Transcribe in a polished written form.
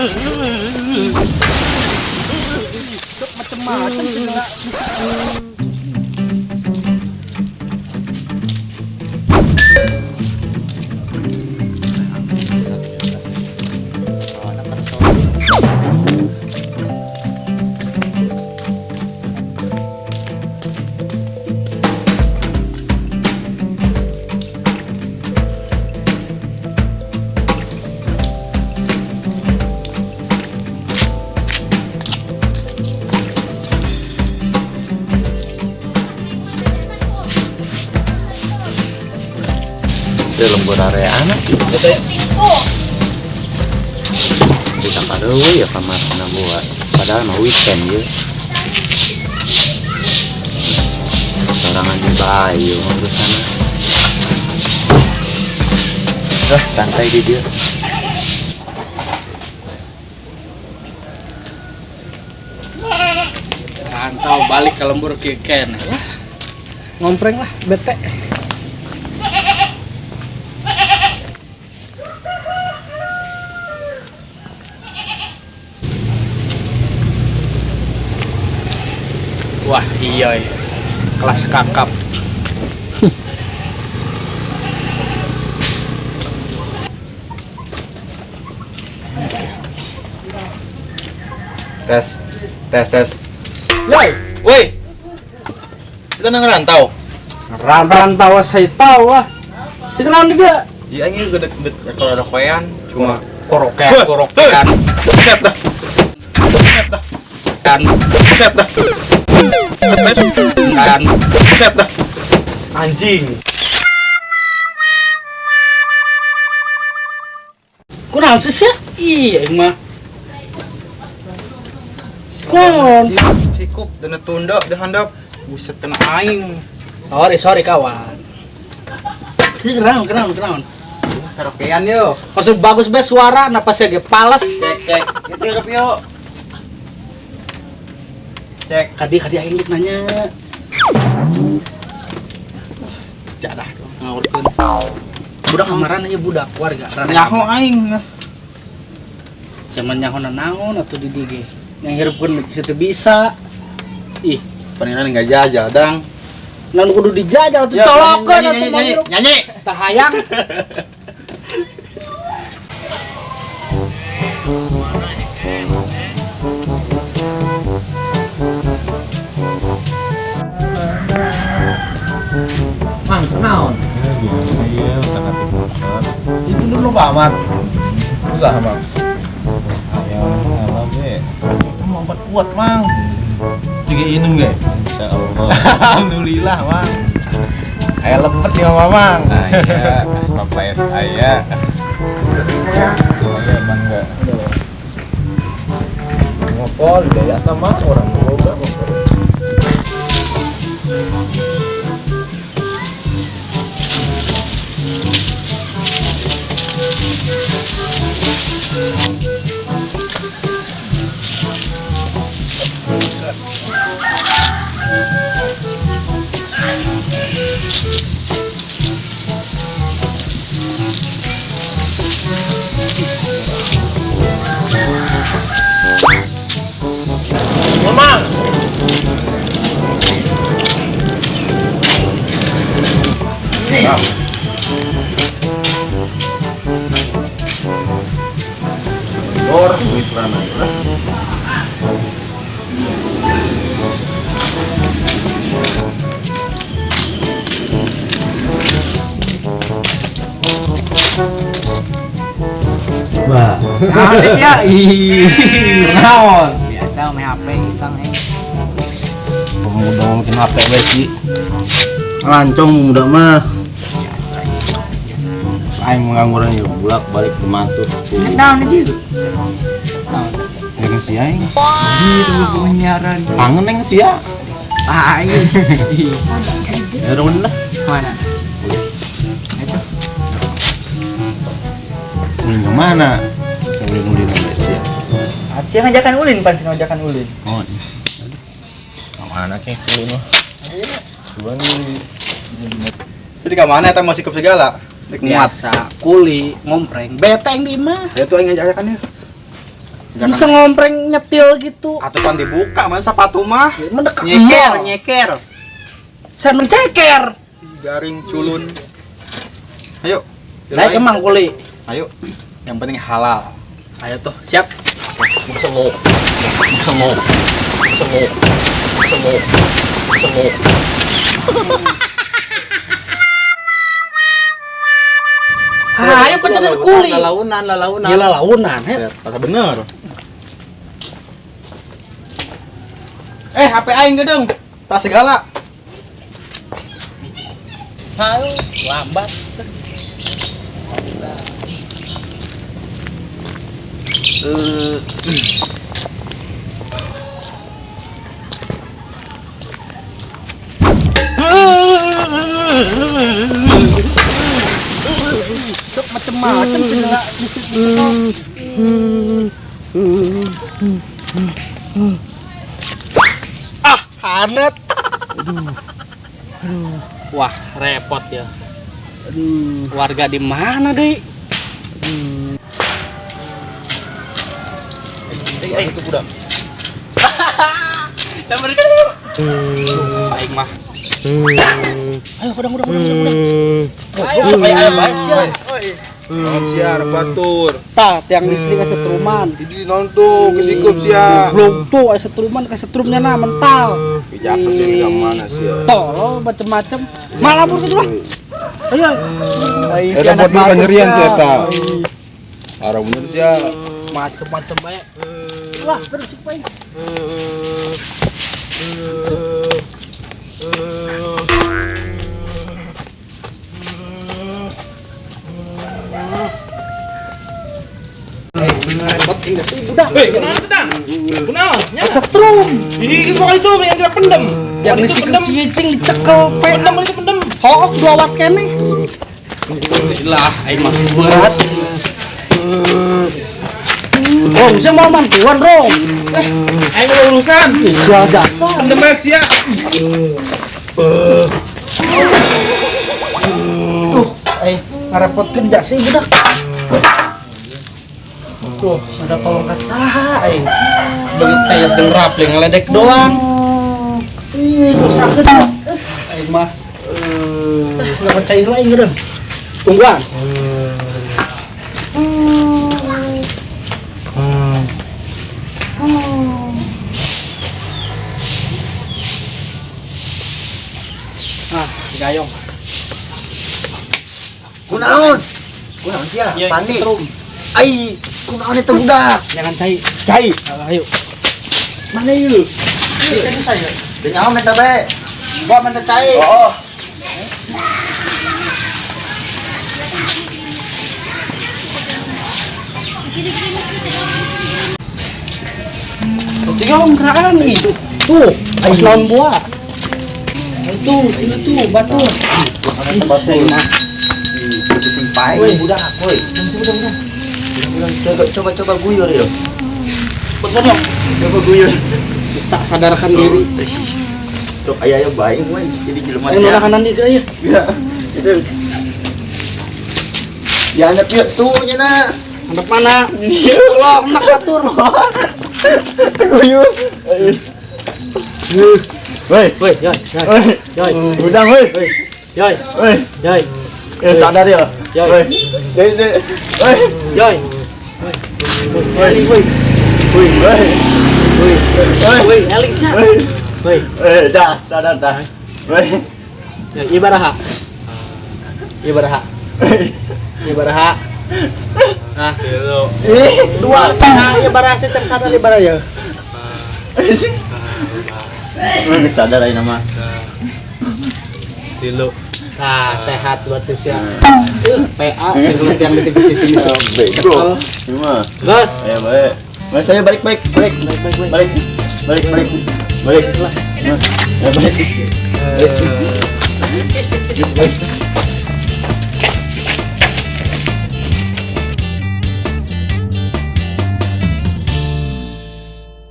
Macam-macam segala. Lembur area anak gitu ya. Kita kado ya kamar sana buat. Padahal mau weekend ya. Sorangan di Bayu ngurus sana. Santai di dia. Rantau balik ke lembur kiken. Ngompreng lah, bete. Wah iya, kelas kakap. Tes. Woi, Woi, kita ngerantau. rantau saya tahu ah. Sekarang dia. Iya ini gede kalau ada koyan cuma Korokan. Set dah. Kan. Anjing. Kurang sih ya? Iya mah. Kon. Sikup dan tunda dah handap. Buset kena aing. Sorry kawan. Kenal. Karaokean yo. Masuk bagus be suara, napa saya ge pales. Cek. Itu hidup yuk. Cek. Kadi aing nanya. Jadah. Ngawurkeun. Budak kamaran aja budak warga. Nyaho aing. Zaman nyaho naon atuh di dieu ge. Yang hirupkeun situ bisa. Ih, Paningan enggak jajal dang. nan kudu dijajal atuh colokeun atuh mah. Nyanyi. Tah hayang. Mang, naon? Iya, sangat motor. Itu dulu Pak Ahmad. Usaha, Mang. Alam deh. Mau kuat, Mang. Tiga inung ge. Insya Allah. Alhamdulillah, Mang. Kayak lepet ya, Mang. Ayah, papayas ayah. Soalnya emang enggak. Ngopol, daya sama orang boga ngopol. Duit rana lah. Wah. Nah, ya. Naon? Biasa main HP iseng Udah ngomongin HP we sih. Lancong muda mah. biasa. Aing mengangguran yuk bolak-balik ke Mantur. Naon di dieu? Yang si aing. Jiru penyiaran. Kangen yang si ya. Aing. Ya udah lah. Mana? Itu. Ulin kemana? Ulin sampai siang. Aci ngajakan ulin pan ngajakan ulin. Oh. Mana yang seluruh? Cuman jadi ke mana eta masih sikap segala? Biasa kuli ngompreng beteng di mah. Ya tuh aing ngajakan ya. Bisa ngompreng nyetil gitu. Atau kan dibuka masa sepatu mah. Mendekat Nyeker, mall. nyeker. Saya menceker. Garing culun. Ayo. Naik emang kuli. Ayo. Yang penting halal. Ayo tuh, siap. Semua. Ayo pencetan kuli. Lalaunan. Gila launan, he. Kata bener. HP aing gedeng. Tas segala. Ayo, lambat. Macem-macem cedera Hanet. Wah, repot ya. Warga di mana, Dek? Itu budak. Sampai kan yuk. Baik mah. Ayo, udah. Ayo, baik siap. Siar batur. Tah, tiang listrik ke setruman. Jadi nonton kesikup sia. Belum tuh, setruman ke setrumnya nah mental. Pijakan sih yang mana sia. Tolong macem-macem. Malah pur gitu lah. Ayo. Eta buat penyerian sia ta. Arah bener sia. Macem-macem baik. Wah, terus baik. Repot indah sih budak. Kenapa sedang? Kenapa? Setrum. Ini semua itu yang kita pendem. Yang mesti cicing dicekel pendem itu pendem. Hook 2 watt kene. Lah, aing masih berat. Oh, bisa mau bantuan, Rom. Ayo ada urusan. Ya dasar. Pendem baik sia. Ngarepot kerja sih budak. Tuh, ada tolongkat saha aing. Begitu teh gerap ngeledek doang. Ih, susah kan. Aing mah enggak percaya aing geureum. Tungguan. Ah, gayong. Kunaon? Kunaon sia? Ya, Pandi. setrum. Ai, kunaon itu budak? Jangan cai. Cai. Ayo. Mana ieu? Ini saya. Denyaho meta be. Gua mana cai. Oh. Tiga geraan nih. Tuh, harus lawan buah. Itu batu. Batu mah. Simpai. Woi, budak, woi. Coba guyur ya. Betul dong. Coba guyur. Tak sadarkan diri. Sok aya baik we. Jadi jelema Ayo udah kanan dia ya. Ya. Itu. Ya anak yuk tuh nya. Handap mana? Lo enak atur. Guyur. Woi, Woi, yoi. udang woi. Yoi. Woi, sadar ya. Yoi. Woi. Woi. Yoi. Woi. Woi. Woi, eling siap. Woi. Dah, sadar dah. Woi. Ya, ibaraha. Nah, dua. Nah, ibaraha sih tersadar ibaraha ya. Sadar aja nama. Tilu. Nah, sehat buat Tisya. PA segala yang di divisi sini. Bego. Cuma. Bos. Ayo baik. Mas saya balik. Balik. Ya balik.